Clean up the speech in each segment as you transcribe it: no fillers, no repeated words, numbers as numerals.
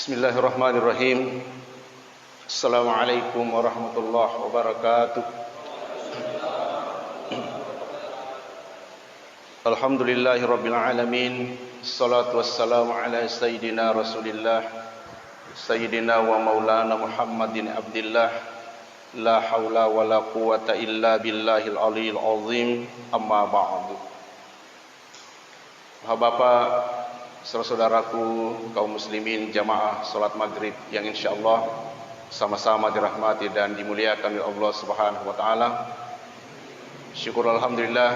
Bismillahirrahmanirrahim. Assalamualaikum warahmatullahi wabarakatuh. Alhamdulillahirabbil alamin. Assalatu wassalamu ala sayyidina Rasulillah sayyidina wa maulana Muhammadin abdillah. La haula wala quwata illa billahil aliyil azim. Amma ba'du. Bapak-bapak, saudara-saudaraku kaum muslimin jamaah salat maghrib yang insyaallah sama-sama dirahmati dan dimuliakan oleh Allah Subhanahu wa taala. Syukur alhamdulillah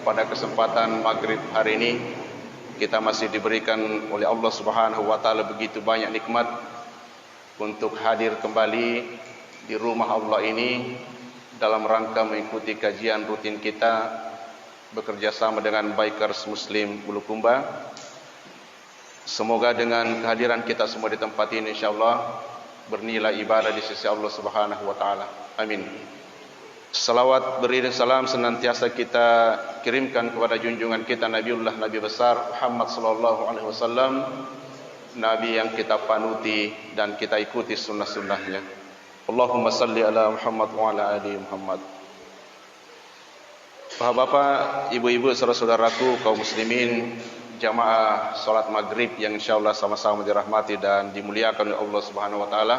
pada kesempatan maghrib hari ini kita masih diberikan oleh Allah Subhanahu wa taala begitu banyak nikmat untuk hadir kembali di rumah Allah ini dalam rangka mengikuti kajian rutin kita bekerja sama dengan Bikers Muslim Bulukumba. Semoga dengan kehadiran kita semua di tempat ini insyaallah bernilai ibadah di sisi Allah Subhanahu wa taala. Amin. Salawat beri salam senantiasa kita kirimkan kepada junjungan kita Nabiullah Nabi besar Muhammad sallallahu alaihi wasallam, nabi yang kita panuti dan kita ikuti sunnah-sunnahnya. Allahumma salli ala Muhammad wa ala ali Muhammad. Bapak-bapak, ibu-ibu, saudara-saudaraku kaum muslimin jamaah salat maghrib yang insyaallah sama-sama dirahmati dan dimuliakan oleh Allah Subhanahu wa taala.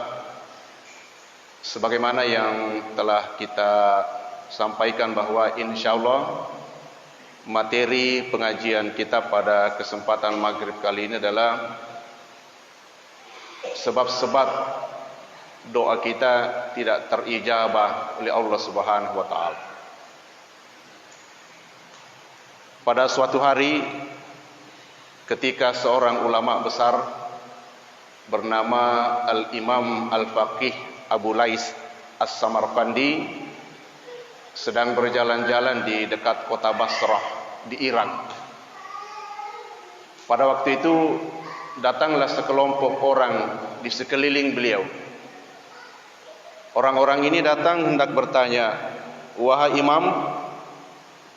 Sebagaimana yang telah kita sampaikan bahwa insyaallah materi pengajian kita pada kesempatan maghrib kali ini adalah sebab-sebab doa kita tidak terijabah oleh Allah Subhanahu wa taala. Pada suatu hari ketika seorang ulama besar bernama Al-Imam Al-Faqih Abu Lais As-Samarqandi sedang berjalan-jalan di dekat kota Basrah di Irak. Pada waktu itu datanglah sekelompok orang di sekeliling beliau. Orang-orang ini datang hendak bertanya, "Wahai Imam,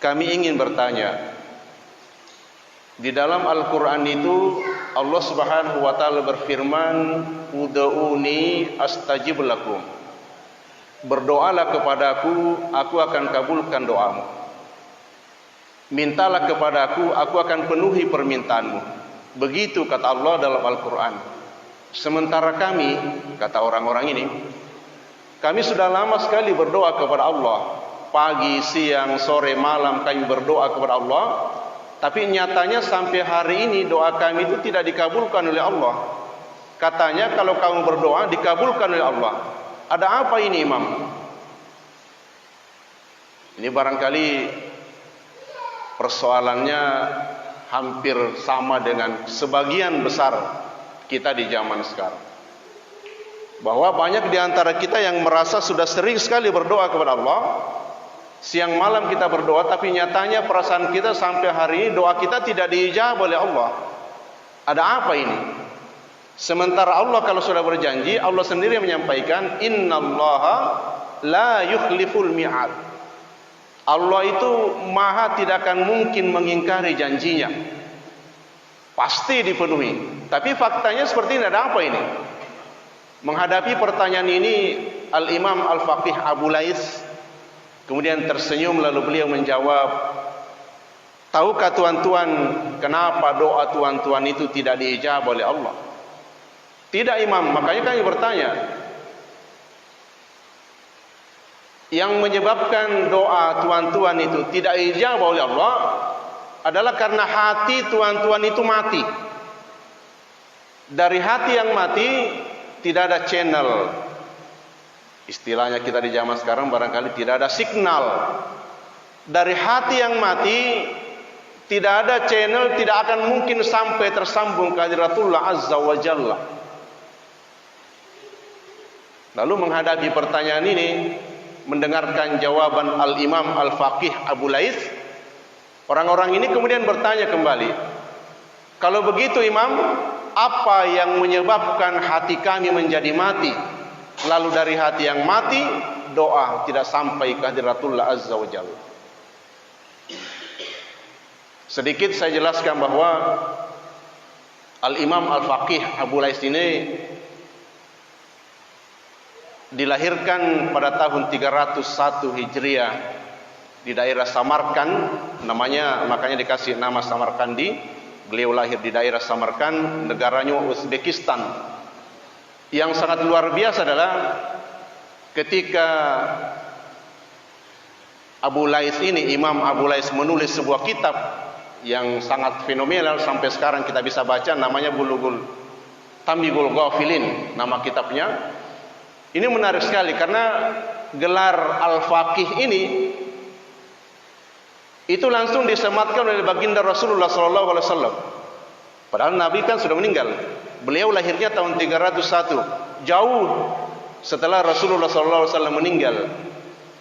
kami ingin bertanya. Di dalam Al-Quran itu Allah Subhanahu wa ta'ala berfirman, Uda'uni astajib lakum. Berdoalah kepadaku, aku akan kabulkan doamu. Mintalah kepadaku, aku akan penuhi permintaanmu. Begitu kata Allah dalam Al-Quran. Sementara kami, kata orang-orang ini, kami sudah lama sekali berdoa kepada Allah. Pagi, siang, sore, malam kami berdoa kepada Allah. Tapi nyatanya sampai hari ini doa kami itu tidak dikabulkan oleh Allah. Katanya kalau kamu berdoa dikabulkan oleh Allah. Ada apa ini Imam? Ini barangkali persoalannya hampir sama dengan sebagian besar kita di zaman sekarang. Bahwa banyak di antara kita yang merasa sudah sering sekali berdoa kepada Allah. Siang malam kita berdoa, tapi nyatanya perasaan kita sampai hari ini doa kita tidak diijabah oleh Allah. Ada apa ini? Sementara Allah kalau sudah berjanji, Allah sendiri menyampaikan, Innallaha la yukhliful mi'ad. Allah itu maha tidak akan mungkin mengingkari janjinya. Pasti dipenuhi. Tapi faktanya seperti ini, ada apa ini? Menghadapi pertanyaan ini, Al-Imam Al-Faqih Abu Lais kemudian tersenyum lalu beliau menjawab, tahukah tuan-tuan kenapa doa tuan-tuan itu tidak diijabah oleh Allah? Tidak Imam, makanya kami bertanya. Yang menyebabkan doa tuan-tuan itu tidak diijabah oleh Allah adalah karena hati tuan-tuan itu mati. Dari hati yang mati tidak ada channel. Istilahnya kita di zaman sekarang barangkali tidak ada signal. Dari hati yang mati tidak ada channel, tidak akan mungkin sampai tersambung ke hadiratullah azza wa jalla. Lalu menghadapi pertanyaan ini, mendengarkan jawaban Al-Imam Al-Faqih Abu Lais, orang-orang ini kemudian bertanya kembali, kalau begitu Imam, apa yang menyebabkan hati kami menjadi mati? Lalu dari hati yang mati, doa tidak sampai ke hadiratullah azza wa jalla. Sedikit saya jelaskan bahwa Al-Imam Al-Faqih Abu Lais ini dilahirkan pada tahun 301 Hijriah di daerah Samarkand, makanya dikasih nama Samarkandi. Beliau lahir di daerah Samarkand, negaranya Uzbekistan. Yang sangat luar biasa adalah ketika Abu Lais ini, Imam Abu Lais menulis sebuah kitab yang sangat fenomenal sampai sekarang kita bisa baca, namanya Tambihul Ghafilin, nama kitabnya. Ini menarik sekali karena gelar Al-Faqih ini itu langsung disematkan oleh baginda Rasulullah SAW. Padahal Nabi kan sudah meninggal. Beliau lahirnya tahun 301, jauh setelah Rasulullah SAW meninggal.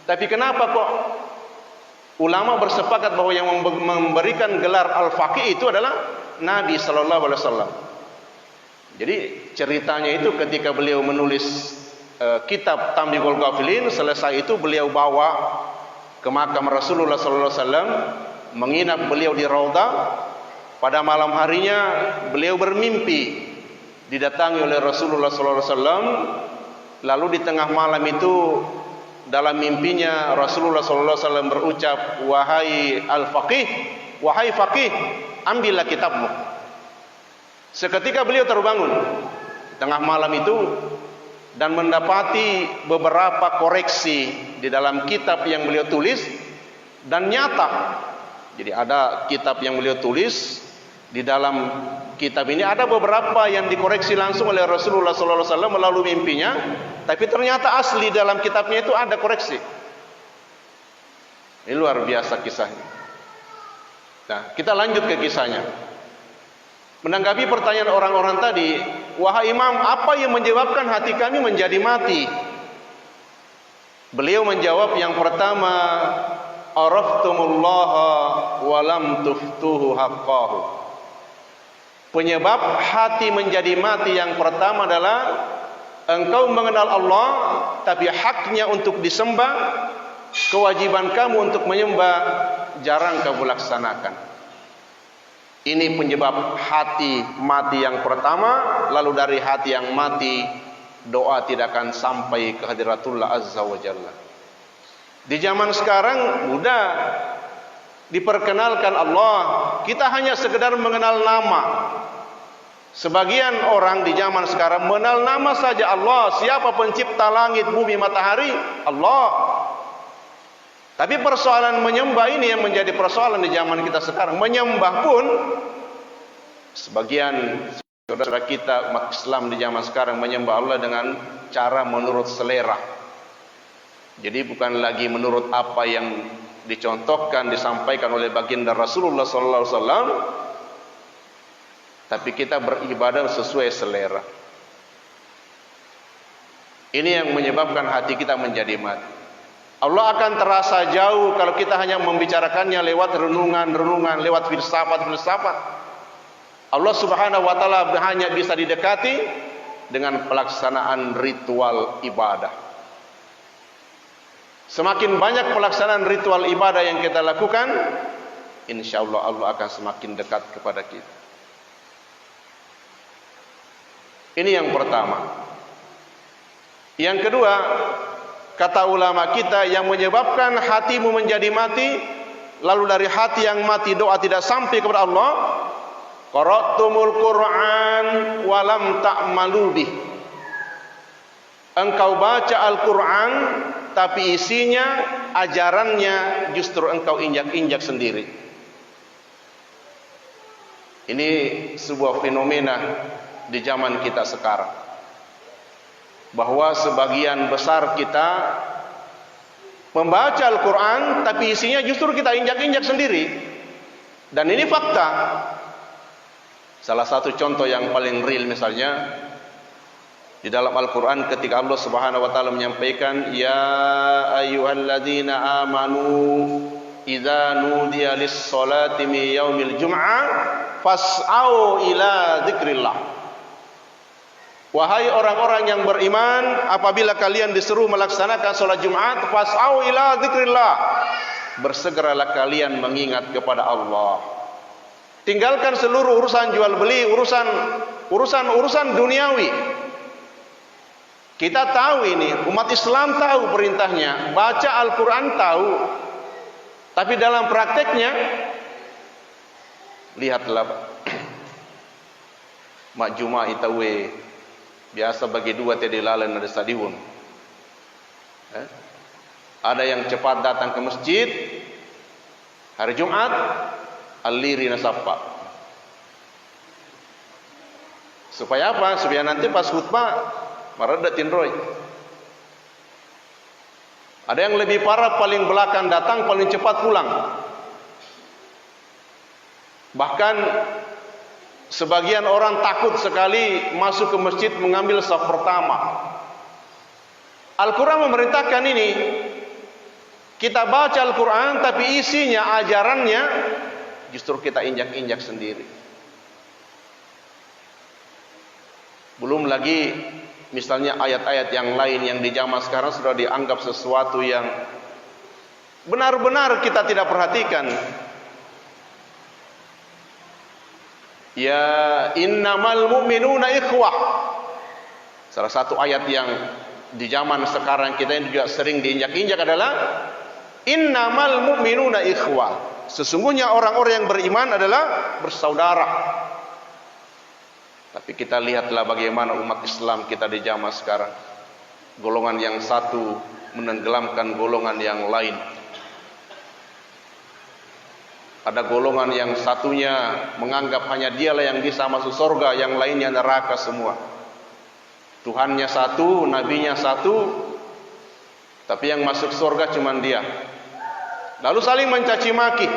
Tapi kenapa kok ulama bersepakat bahwa yang memberikan gelar Al-Faqih itu adalah Nabi SAW? Jadi ceritanya itu ketika beliau menulis kitab Tambihul Ghafilin, selesai itu beliau bawa ke makam Rasulullah SAW, menginap beliau di Raudhah. Pada malam harinya beliau bermimpi didatangi oleh Rasulullah SAW. Lalu di tengah malam itu dalam mimpinya Rasulullah SAW berucap, wahai Al-Faqih, wahai Faqih, ambillah kitabmu. Seketika beliau terbangun di tengah malam itu dan mendapati beberapa koreksi di dalam kitab yang beliau tulis, dan nyata. Jadi ada kitab yang beliau tulis, di dalam kitab ini ada beberapa yang dikoreksi langsung oleh Rasulullah SAW melalui mimpinya, tapi ternyata asli dalam kitabnya itu ada koreksi. Ini luar biasa kisahnya. Nah, kita lanjut ke kisahnya. Menanggapi pertanyaan orang-orang tadi, wahai Imam, apa yang menyebabkan hati kami menjadi mati? Beliau menjawab, yang pertama, araftumullaha wa lam tuftuhu haqqahu. Penyebab hati menjadi mati yang pertama adalah engkau mengenal Allah, tapi haknya untuk disembah, kewajiban kamu untuk menyembah, jarang kamu laksanakan. Ini penyebab hati mati yang pertama. Lalu dari hati yang mati, doa tidak akan sampai ke hadiratullah azza wa jalla. Di zaman sekarang mudah diperkenalkan Allah, kita hanya sekedar mengenal nama. Sebagian orang di zaman sekarang mengenal nama saja Allah. Siapa pencipta langit, bumi, matahari? Allah. Tapi persoalan menyembah ini yang menjadi persoalan di zaman kita sekarang. Menyembah pun sebagian saudara kita umat Islam di zaman sekarang menyembah Allah dengan cara menurut selera. Jadi bukan lagi menurut apa yang dicontohkan, disampaikan oleh baginda Rasulullah SAW, tapi kita beribadah sesuai selera. Ini yang menyebabkan hati kita menjadi mati. Allah akan terasa jauh kalau kita hanya membicarakannya lewat renungan-renungan, lewat filsafat-filsafat. Allah Subhanahu wa taala hanya bisa didekati dengan pelaksanaan ritual ibadah. Semakin banyak pelaksanaan ritual ibadah yang kita lakukan, insyaallah Allah akan semakin dekat kepada kita. Ini yang pertama. Yang kedua, kata ulama kita, yang menyebabkan hatimu menjadi mati, lalu dari hati yang mati doa tidak sampai kepada Allah, qara'tumul Qur'an wa lam ta'malu bih. Engkau baca Al-Qur'an tapi isinya, ajarannya justru engkau injak-injak sendiri. Ini sebuah fenomena di zaman kita sekarang, bahwa sebagian besar kita membaca Al-Quran tapi isinya justru kita injak-injak sendiri. Dan ini fakta. Salah satu contoh yang paling real misalnya di dalam Al-Quran ketika Allah Subhanahu wa taala menyampaikan, ya ayyuhalladzina amanu idza nudiya lis-salati min yaumil jum'ah fas'au ila dzikrillah. Wahai orang-orang yang beriman, apabila kalian disuruh melaksanakan sholat Jumat, fas'au ila dzikrillah, bersegeralah kalian mengingat kepada Allah. Tinggalkan seluruh urusan jual beli, urusan duniawi. Kita tahu ini, umat Islam tahu perintahnya, baca Al-Quran tahu, tapi dalam prakteknya, lihatlah mak Juma itawe biasa bagi dua tadi lalan ada stadion. Ada yang cepat datang ke masjid hari Jumat, aliri nasapa. Supaya apa? Supaya nanti pas khutbah maradatin roy. Ada yang lebih parah, paling belakang datang, paling cepat pulang. Bahkan sebagian orang takut sekali masuk ke masjid mengambil saf pertama. Al-Quran memerintahkan ini. Kita baca Al-Quran tapi isinya, ajarannya justru kita injak-injak sendiri. Belum lagi misalnya ayat-ayat yang lain yang di zaman sekarang sudah dianggap sesuatu yang benar-benar kita tidak perhatikan. Ya innamal mu'minuna ikhwah. Salah satu ayat yang di zaman sekarang kita ini juga sering diinjak-injak adalah innamal mu'minuna ikhwah. Sesungguhnya orang-orang yang beriman adalah bersaudara. Tapi kita lihatlah bagaimana umat Islam kita di zaman sekarang. Golongan yang satu menenggelamkan golongan yang lain. Ada golongan yang satunya menganggap hanya dialah yang bisa masuk surga, yang lainnya neraka semua. Tuhannya satu, nabinya satu, tapi yang masuk surga cuma dia. Lalu saling mencaci maki.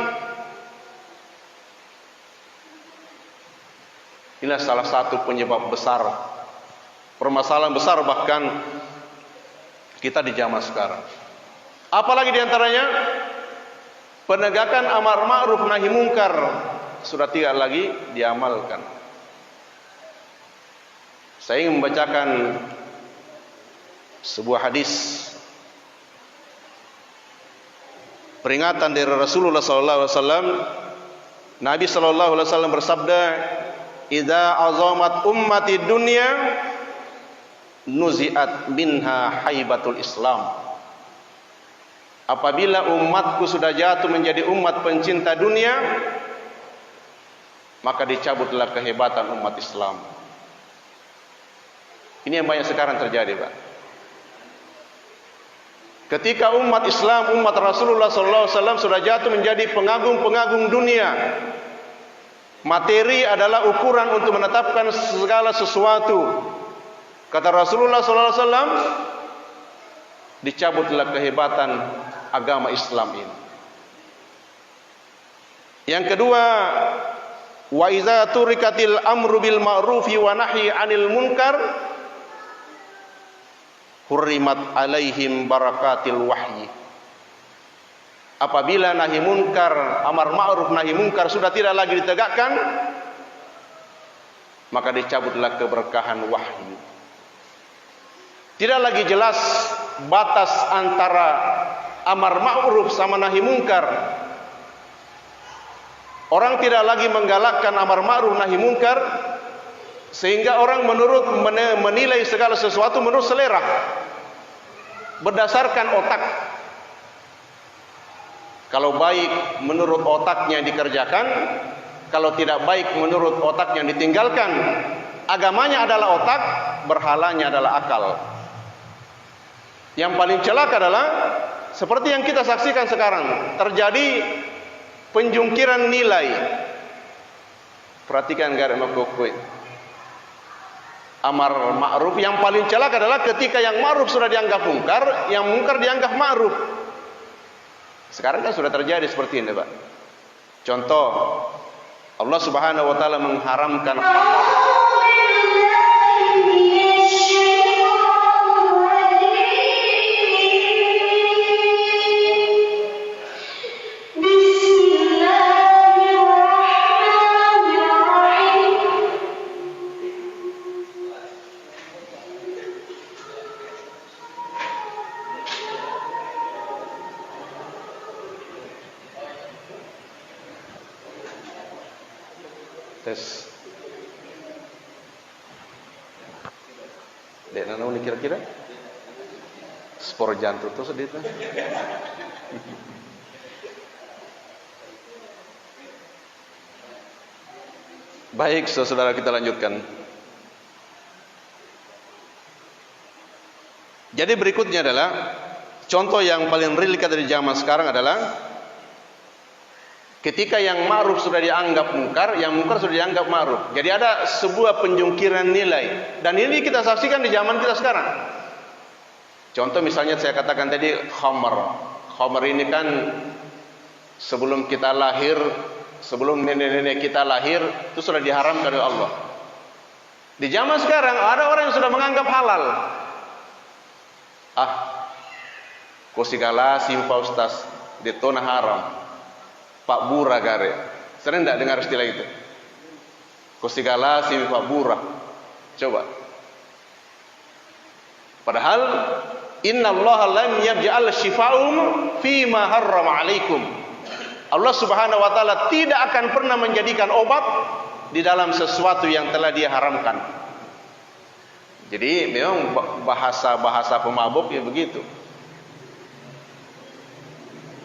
Inilah salah satu penyebab besar, permasalahan besar bahkan kita di zaman sekarang. Apalagi diantaranya penegakan amar ma'ruf nahi mungkar sudah tidak lagi diamalkan. Saya ingin membacakan sebuah hadis peringatan dari Rasulullah SAW. Nabi SAW bersabda, "Idza azamat ummati dunya nuzi'at minha haibatul Islam." Apabila umatku sudah jatuh menjadi umat pencinta dunia, maka dicabutlah kehebatan umat Islam. Ini yang banyak sekarang terjadi, Pak. Ketika umat Islam, umat Rasulullah SAW sudah jatuh menjadi pengagung-pengagung dunia, materi adalah ukuran untuk menetapkan segala sesuatu. Kata Rasulullah SAW, dicabutlah kehebatan agama Islam ini. Yang kedua, wa iza turikatil amru bil ma'rufi wa nahyi 'anil munkar hurrimat alaihim barakatil wahyi. Apabila nahi munkar, amar ma'ruf nahi munkar sudah tidak lagi ditegakkan, maka dicabutlah keberkahan wahyu. Tidak lagi jelas batas antara amar ma'ruf sama nahi munkar. Orang tidak lagi menggalakkan amar ma'ruf nahi munkar, sehingga orang menilai segala sesuatu menurut selera, berdasarkan otak. Kalau baik menurut otaknya dikerjakan, kalau tidak baik menurut otaknya ditinggalkan. Agamanya adalah otak, berhalanya adalah akal. Yang paling celaka adalah seperti yang kita saksikan sekarang, terjadi penjungkiran nilai. Perhatikan garis makukui. Amar ma'ruf yang paling celaka adalah ketika yang ma'ruf sudah dianggap mungkar, yang mungkar dianggap ma'ruf. Sekarang kan sudah terjadi seperti ini, Pak. Contoh, Allah Subhanahu wa taala mengharamkan Tes. Dek nana ini kira-kira spor jantung tuh sedih tuh. Baik, saudara, kita lanjutkan. Jadi berikutnya adalah contoh yang paling real dari zaman sekarang adalah ketika yang ma'ruf sudah dianggap mungkar, yang mungkar sudah dianggap ma'ruf. Jadi ada sebuah penjungkiran nilai. Dan ini kita saksikan di zaman kita sekarang. Contoh misalnya saya katakan tadi khamar. Khamar ini kan sebelum kita lahir, sebelum nenek-nenek kita lahir, itu sudah diharamkan oleh Allah. Di zaman sekarang ada orang yang sudah menganggap halal. Kosigala simpa ustaz, detona haram. Pak Bura gare. Sering tidak dengar istilah itu? Kosigala si Pak Bura. Coba. Padahal innallaha lam yaj'al syifa'um fima harrama 'alaikum. Allah Subhanahu wa taala tidak akan pernah menjadikan obat di dalam sesuatu yang telah Dia haramkan. Jadi memang bahasa-bahasa pemabuk ya begitu.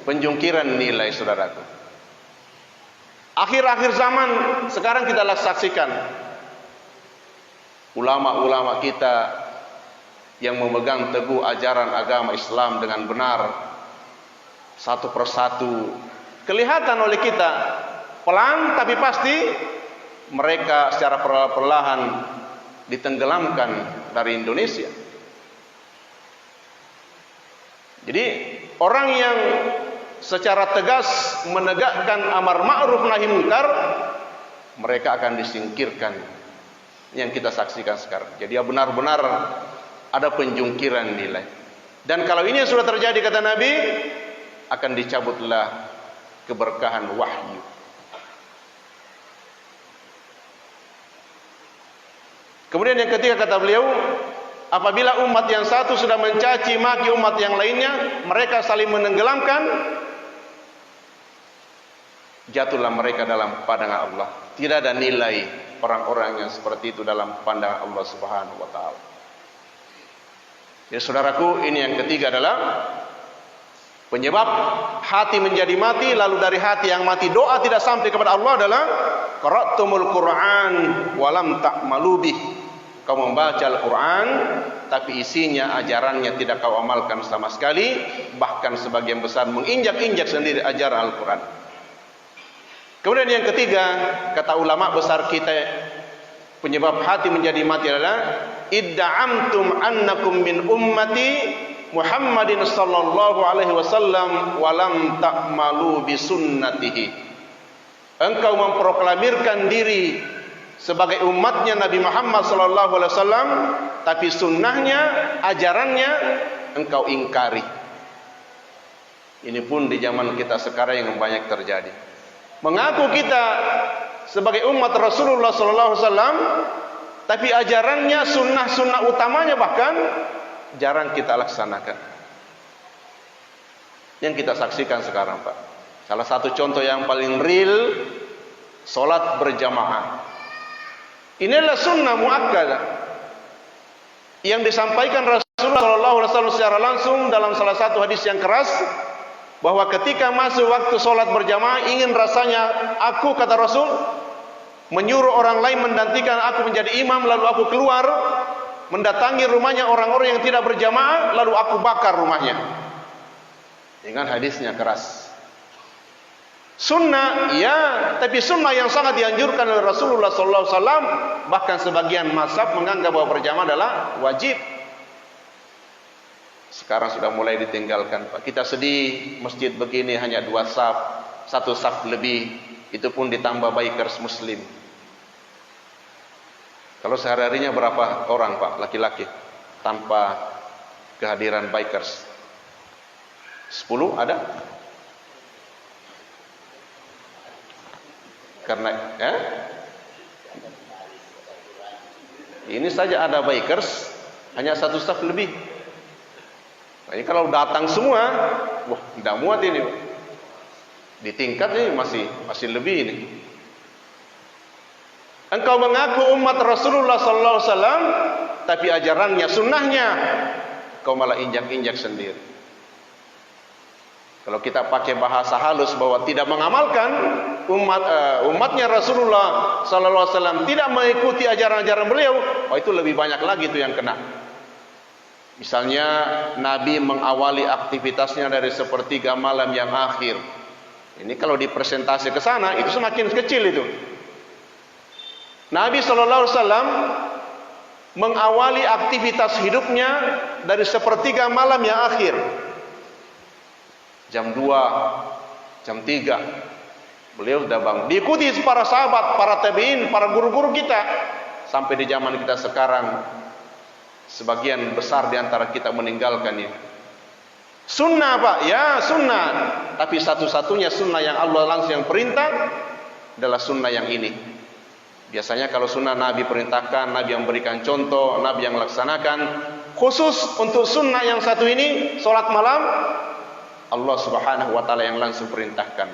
Penjungkiran nilai, saudaraku. Akhir-akhir zaman sekarang kita saksikan ulama-ulama kita yang memegang teguh ajaran agama Islam dengan benar, satu persatu kelihatan oleh kita, pelan tapi pasti mereka secara perlahan ditenggelamkan dari Indonesia. Jadi orang yang secara tegas menegakkan amar ma'ruf nahi munkar, mereka akan disingkirkan. Yang kita saksikan sekarang. Jadi benar-benar ada penjungkiran nilai. Dan kalau ini yang sudah terjadi, kata Nabi, akan dicabutlah keberkahan wahyu. Kemudian yang ketiga kata beliau, apabila umat yang satu sudah mencaci maki umat yang lainnya, mereka saling menenggelamkan, jatuhlah mereka dalam pandangan Allah. Tidak ada nilai orang-orang yang seperti itu dalam pandangan Allah Subhanahu wa taala. Ya saudaraku, ini yang ketiga adalah penyebab hati menjadi mati. Lalu dari hati yang mati doa tidak sampai kepada Allah adalah qara'tumul Qur'an walam ta'malu bih. Kau membaca Al-Quran tapi isinya, ajarannya tidak kau amalkan sama sekali. Bahkan sebagian besar menginjak-injak sendiri ajaran Al-Quran. Kemudian yang ketiga, kata ulama besar kita, penyebab hati menjadi mati adalah idda'amtum annakum min ummati Muhammadin sallallahu alaihi wasallam walam ta'malu bi sunnatihi. Engkau memproklamirkan diri sebagai umatnya Nabi Muhammad sallallahu alaihi wasallam, tapi sunnahnya, ajarannya engkau ingkari. Ini pun di zaman kita sekarang yang banyak terjadi. Mengaku kita sebagai umat Rasulullah sallallahu alaihi wasallam, tapi ajarannya, sunnah-sunnah utamanya bahkan jarang kita laksanakan. Yang kita saksikan sekarang, Pak. Salah satu contoh yang paling real, salat berjamaah. Inilah sunnah muakkadah yang disampaikan Rasulullah sallallahu alaihi wasallam secara langsung dalam salah satu hadis yang keras, bahwa ketika masuk waktu sholat berjamaah, ingin rasanya aku, kata Rasul, menyuruh orang lain mendantikan aku menjadi imam, lalu aku keluar mendatangi rumahnya orang-orang yang tidak berjamaah, lalu aku bakar rumahnya. Dengan hadisnya keras. Sunnah, ya, tapi sunnah yang sangat dianjurkan oleh Rasulullah SAW. Bahkan sebagian mazhab menganggap bahwa berjamaah adalah wajib. Sekarang sudah mulai ditinggalkan, Pak. Kita sedih, masjid begini hanya 2 saf, 1 saf lebih, itu pun ditambah bikers muslim. Kalau sehari-harinya berapa orang, Pak, laki-laki tanpa kehadiran bikers? 10 ada? Karena ini saja ada bikers hanya 1 saf lebih. Ini kalau datang semua, wah, tidak muat ini. Di tingkat ini masih lebih ini. Engkau mengaku umat Rasulullah sallallahu alaihi wasallam, tapi ajarannya, sunnahnya kau malah injak-injak sendiri. Kalau kita pakai bahasa halus bahwa tidak mengamalkan umatnya Rasulullah sallallahu alaihi wasallam, tidak mengikuti ajaran-ajaran beliau, oh itu lebih banyak lagi itu yang kena. Misalnya Nabi mengawali aktivitasnya dari sepertiga malam yang akhir. Ini kalau dipresentasi ke sana itu semakin kecil itu. Nabi sallallahu alaihi wasallam mengawali aktivitas hidupnya dari sepertiga malam yang akhir. Jam 2, jam 3 beliau sudah bangun. Diikuti para sahabat, para tabi'in, para guru-guru kita. Sampai di zaman kita sekarang sebagian besar di antara kita meninggalkannya. Sunnah Pak, ya sunnah. Tapi satu-satunya sunnah yang Allah langsung yang perintah adalah sunnah yang ini. Biasanya kalau sunnah Nabi perintahkan, Nabi yang berikan contoh, Nabi yang laksanakan. Khusus untuk sunnah yang satu ini, sholat malam, Allah subhanahu wa ta'ala yang langsung perintahkan.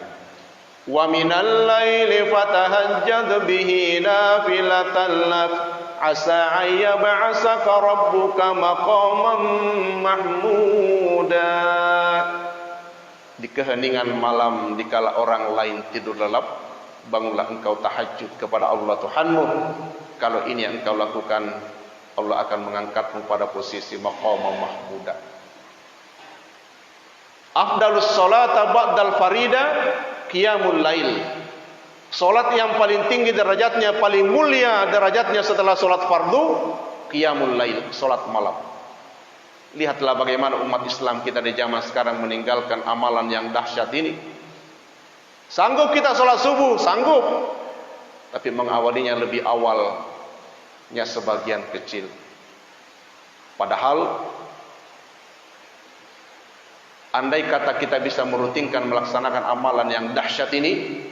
Wa minal laili fatahajjad bihi nafilatan lak asa ayyab'asaka rabbuka maqaman mahmuda. Di keheningan malam dikala orang lain tidur lelap, bangunlah engkau tahajud kepada Allah Tuhanmu. Kalau ini yang engkau lakukan, Allah akan mengangkatmu pada posisi maqaman mahmuda. Afdalus salata ba'dal farida qiyamul lail. Salat yang paling tinggi derajatnya, paling mulia derajatnya setelah salat fardu, qiyamul lail, salat malam. Lihatlah bagaimana umat Islam kita di zaman sekarang meninggalkan amalan yang dahsyat ini. Sanggup kita salat subuh, sanggup. Tapi mengawalinya lebih awalnya sebagian kecil. Padahal andai kata kita bisa merutinkan melaksanakan amalan yang dahsyat ini,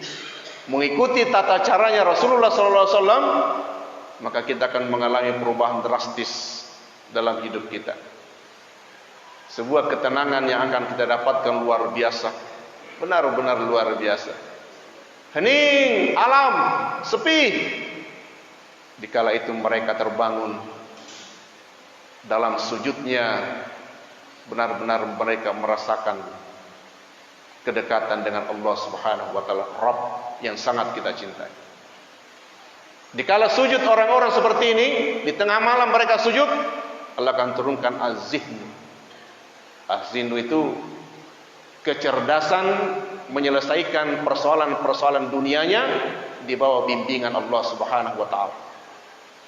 mengikuti tata caranya Rasulullah SAW, maka kita akan mengalami perubahan drastis dalam hidup kita. Sebuah ketenangan yang akan kita dapatkan luar biasa, benar-benar luar biasa. Hening, alam, sepi. Dikala itu mereka terbangun dalam sujudnya, benar-benar mereka merasakan kedekatan dengan Allah Subhanahu wa taala, Rabb yang sangat kita cintai. Dikala sujud orang-orang seperti ini, di tengah malam mereka sujud, Allah akan turunkan az-zihn. Az-zihn itu kecerdasan menyelesaikan persoalan-persoalan dunianya di bawah bimbingan Allah Subhanahu wa taala.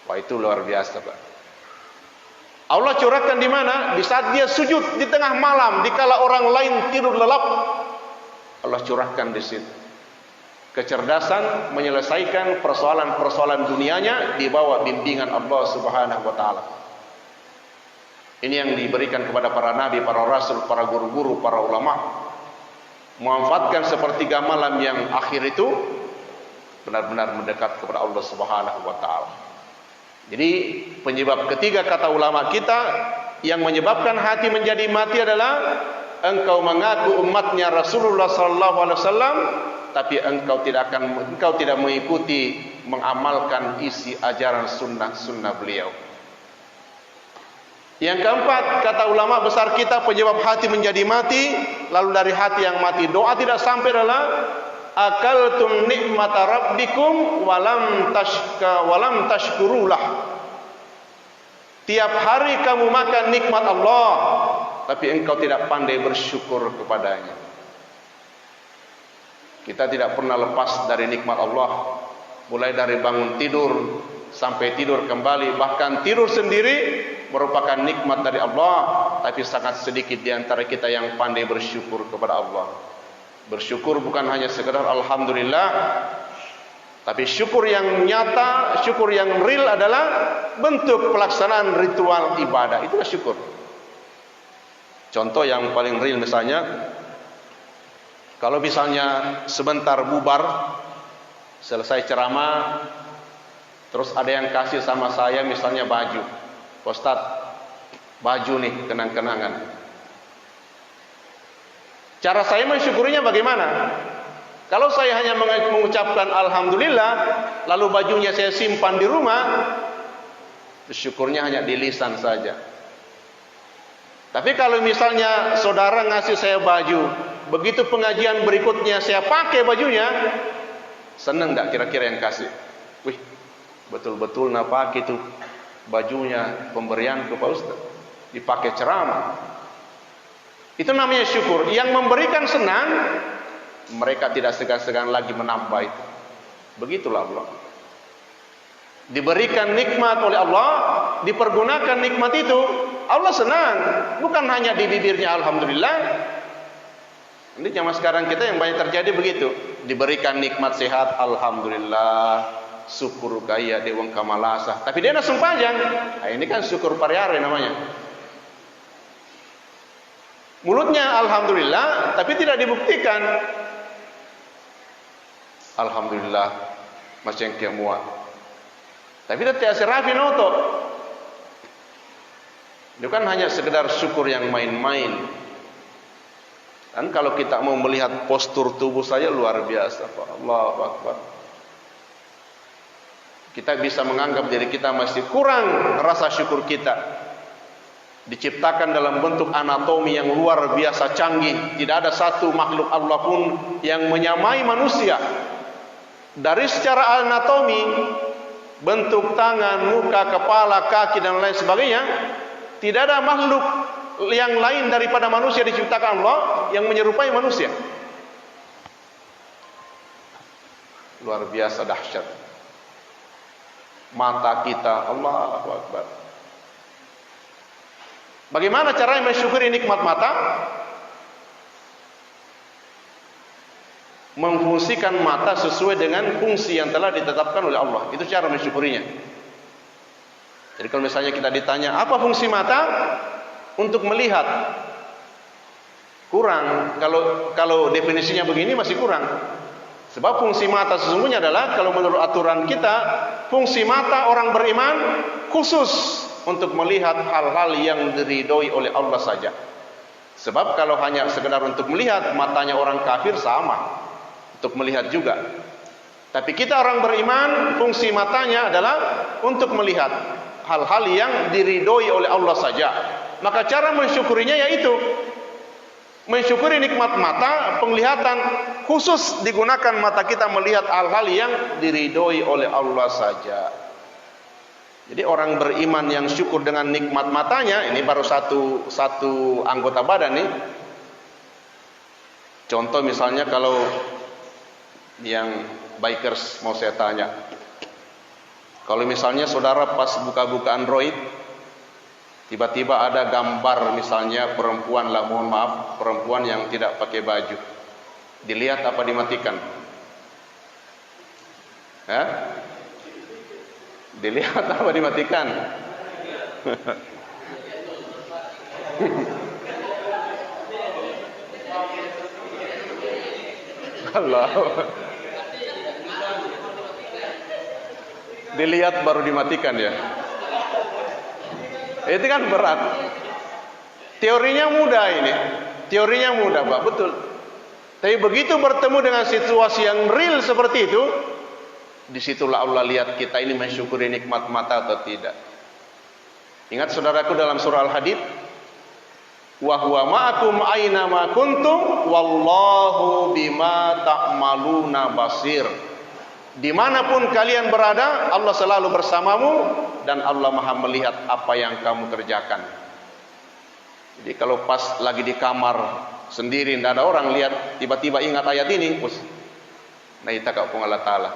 Wah, itu luar biasa, Pak. Allah curahkan di mana? Di saat dia sujud di tengah malam, dikala orang lain tidur lelap, Allah curahkan di situ kecerdasan menyelesaikan persoalan-persoalan dunianya di bawah bimbingan Allah Subhanahu wa taala. Ini yang diberikan kepada para nabi, para rasul, para guru-guru, para ulama. Memanfaatkan sepertiga malam yang akhir itu benar-benar mendekat kepada Allah Subhanahu wa taala. Jadi penyebab ketiga kata ulama kita yang menyebabkan hati menjadi mati adalah engkau mengaku umatnya Rasulullah sallallahu alaihi wasallam, tapi engkau tidak mengikuti, mengamalkan isi ajaran sunnah beliau. Yang keempat, kata ulama besar kita, penyebab hati menjadi mati, lalu dari hati yang mati doa tidak sampai adalah akaltum nikmata rabbikum walam tashkurulah. Tiap hari kamu makan nikmat Allah, tapi engkau tidak pandai bersyukur kepadanya. Kita tidak pernah lepas dari nikmat Allah, mulai dari bangun tidur sampai tidur kembali, bahkan tidur sendiri merupakan nikmat dari Allah, tapi sangat sedikit di antara kita yang pandai bersyukur kepada Allah. Bersyukur bukan hanya sekedar alhamdulillah, tapi syukur yang nyata, syukur yang real adalah bentuk pelaksanaan ritual ibadah. Itulah syukur. Contoh yang paling real misalnya, kalau misalnya sebentar bubar, selesai ceramah, terus ada yang kasih sama saya misalnya baju, Ustadz, baju nih kenang-kenangan. Cara saya mensyukurinya bagaimana? Kalau saya hanya mengucapkan alhamdulillah, lalu bajunya saya simpan di rumah, syukurnya hanya di lisan saja. Tapi kalau misalnya saudara ngasih saya baju, begitu pengajian berikutnya saya pakai bajunya, seneng enggak kira-kira yang kasih? Wih, betul-betul pakai itu bajunya pemberian ke Pak Ustaz, dipakai ceramah. Itu namanya syukur. Yang memberikan senang, mereka tidak segan-segan lagi menambah itu. Begitulah Allah. Diberikan nikmat oleh Allah, dipergunakan nikmat itu, Allah senang. Bukan hanya di bibirnya alhamdulillah. Ini zaman sekarang kita yang banyak terjadi begitu. Diberikan nikmat sehat, alhamdulillah, syukur gaya dewang kamalasa. Tapi dia langsung panjang. Nah, ini kan syukur pariare namanya. Mulutnya alhamdulillah, tapi tidak dibuktikan. Alhamdulillah, macam muat. Tapi dia tidak serafi noto. Itu kan hanya sekedar syukur yang main-main. Dan kalau kita mau melihat postur tubuh saya luar biasa, Allahu Akbar. Kita bisa menganggap diri kita masih kurang rasa syukur kita. Diciptakan dalam bentuk anatomi yang luar biasa canggih. Tidak ada satu makhluk Allah pun yang menyamai manusia. Dari secara anatomi, bentuk tangan, muka, kepala, kaki dan lain sebagainya, tidak ada makhluk yang lain daripada manusia diciptakan Allah yang menyerupai manusia. Luar biasa dahsyat. Mata kita, Allahu Akbar. Bagaimana cara mensyukuri nikmat mata? Memfungsikan mata sesuai dengan fungsi yang telah ditetapkan oleh Allah. Itu cara mensyukurinya. Jadi kalau misalnya kita ditanya apa fungsi mata? Untuk melihat. Kurang. Kalau definisinya begini masih kurang. Sebab fungsi mata sesungguhnya adalah, kalau menurut aturan kita, fungsi mata orang beriman khusus untuk melihat hal-hal yang diridhoi oleh Allah saja. Sebab kalau hanya sekedar untuk melihat, matanya orang kafir sama untuk melihat juga. Tapi kita orang beriman, fungsi matanya adalah untuk melihat hal-hal yang diridhoi oleh Allah saja. Maka cara mensyukurinya yaitu mensyukuri nikmat mata, penglihatan khusus digunakan mata kita melihat hal-hal yang diridhoi oleh Allah saja. Jadi orang beriman yang syukur dengan nikmat matanya, ini baru satu anggota badan nih. Contoh misalnya kalau yang bikers mau saya tanya, kalau misalnya saudara pas buka-buka Android, tiba-tiba ada gambar misalnya perempuan lah, mohon maaf, perempuan yang tidak pakai baju, dilihat apa dimatikan? Dilihat apa dimatikan? Allah. Dilihat baru dimatikan ya. Itu kan berat. Teorinya mudah ini. Teorinya mudah, Pak, betul. Tapi begitu bertemu dengan situasi yang real seperti itu, disitulah Allah lihat kita ini mensyukuri nikmat mata atau tidak. Ingat saudaraku dalam surah Al-Hadid, wa huwa ma'akum aina ma kuntum wallahu bima ta'maluna basir. Dimanapun kalian berada, Allah selalu bersamamu dan Allah maha melihat apa yang kamu kerjakan. Jadi kalau pas lagi di kamar sendiri, tidak ada orang lihat, tiba-tiba ingat ayat ini, nah itu kau Allah Ta'ala.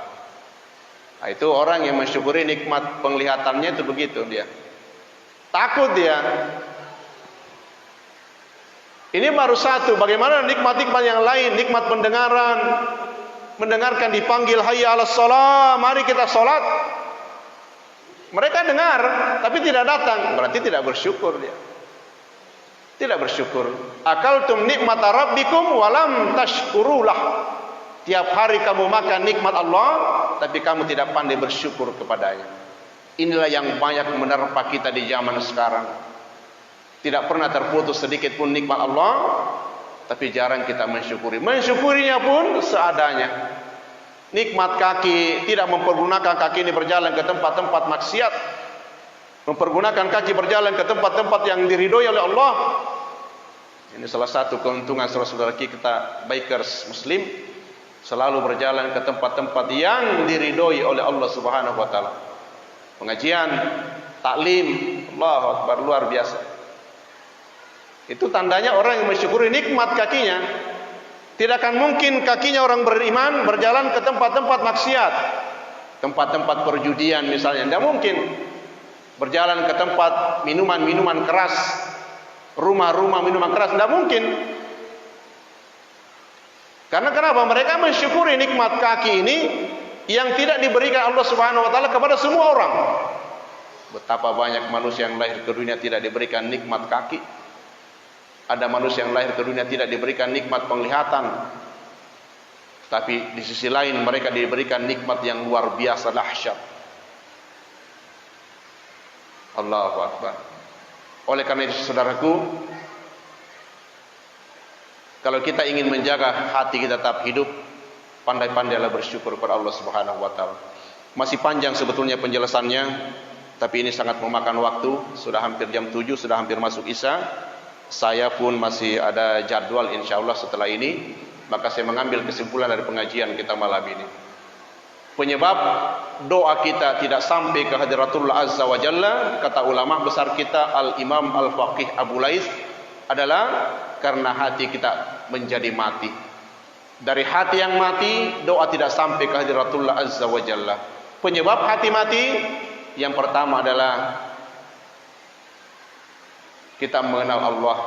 Nah, itu orang yang mensyukuri nikmat penglihatannya itu begitu dia. Takut dia. Ini baru satu. Bagaimana nikmat-nikmat yang lain? Nikmat pendengaran. Mendengarkan dipanggil hayya 'alas shalah, mari kita salat. Mereka dengar tapi tidak datang, berarti tidak bersyukur dia. Tidak bersyukur. Akaltum nikmata rabbikum walam tashkurulah. Tiap hari kamu makan nikmat Allah, tapi kamu tidak pandai bersyukur kepadanya. Inilah yang banyak menerpa kita di zaman sekarang. Tidak pernah terputus sedikit pun nikmat Allah, tapi jarang kita mensyukuri. Mensyukurinya pun seadanya. Nikmat kaki, tidak mempergunakan kaki ini berjalan ke tempat-tempat maksiat, mempergunakan kaki berjalan ke tempat-tempat yang diridhoi oleh Allah. Ini salah satu keuntungan saudara-saudara kita bikers muslim, selalu berjalan ke tempat-tempat yang diridhoi oleh Allah Subhanahu wa taala. Pengajian, taklim, Allahu Akbar, luar biasa. Itu tandanya orang yang mensyukuri nikmat kakinya. Tidak akan mungkin kakinya orang beriman berjalan ke tempat-tempat maksiat, tempat-tempat perjudian misalnya, tidak mungkin. Berjalan ke tempat minuman-minuman keras, rumah-rumah minuman keras, tidak mungkin. Karena kenapa? Mereka mensyukuri nikmat kaki ini yang tidak diberikan Allah Subhanahu wa taala kepada semua orang. Betapa banyak manusia yang lahir ke dunia tidak diberikan nikmat kaki. Ada manusia yang lahir ke dunia tidak diberikan nikmat penglihatan, tapi di sisi lain mereka diberikan nikmat yang luar biasa dahsyat. Allahu Akbar. Oleh karena itu saudaraku, kalau kita ingin menjaga hati kita tetap hidup, pandai-pandailah bersyukur kepada Allah Subhanahu wa taala. Masih panjang sebetulnya penjelasannya, tapi ini sangat memakan waktu. Sudah hampir jam 7, sudah hampir masuk Isya. Saya pun masih ada jadwal insyaallah setelah ini, maka saya mengambil kesimpulan dari pengajian kita malam ini. Penyebab doa kita tidak sampai ke hadiratullah azza wa jalla, kata ulama besar kita Al-Imam Al-Faqih Abu Lais, adalah karena hati kita menjadi mati. Dari hati yang mati, doa tidak sampai ke hadiratullah azza wa jalla. Penyebab hati mati yang pertama adalah kita mengenal Allah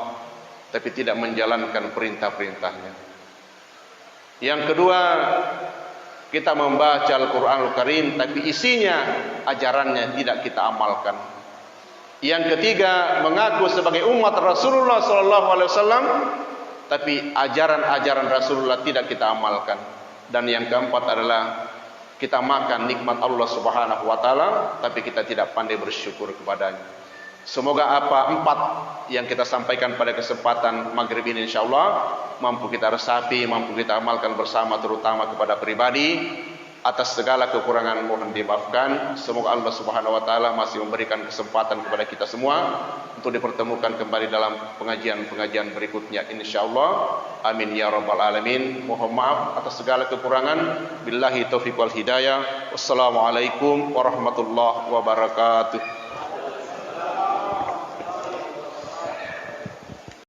tapi tidak menjalankan perintah-perintahnya. Yang kedua, kita membaca Al-Quranul Karim tapi isinya, ajarannya tidak kita amalkan. Yang ketiga, mengaku sebagai umat Rasulullah SAW tapi ajaran-ajaran Rasulullah tidak kita amalkan. Dan yang keempat adalah kita makan nikmat Allah Subhanahu wa taala tapi kita tidak pandai bersyukur kepadanya. Semoga empat yang kita sampaikan pada kesempatan maghrib ini insyaallah mampu kita resapi, mampu kita amalkan bersama, terutama kepada pribadi. Atas segala kekurangan mohon dimaafkan. Semoga Allah Subhanahu wa taala masih memberikan kesempatan kepada kita semua untuk dipertemukan kembali dalam pengajian-pengajian berikutnya insyaallah. Amin ya rabbal alamin. Mohon maaf atas segala kekurangan. Billahi taufiq wal hidayah. Wassalamualaikum warahmatullahi wabarakatuh.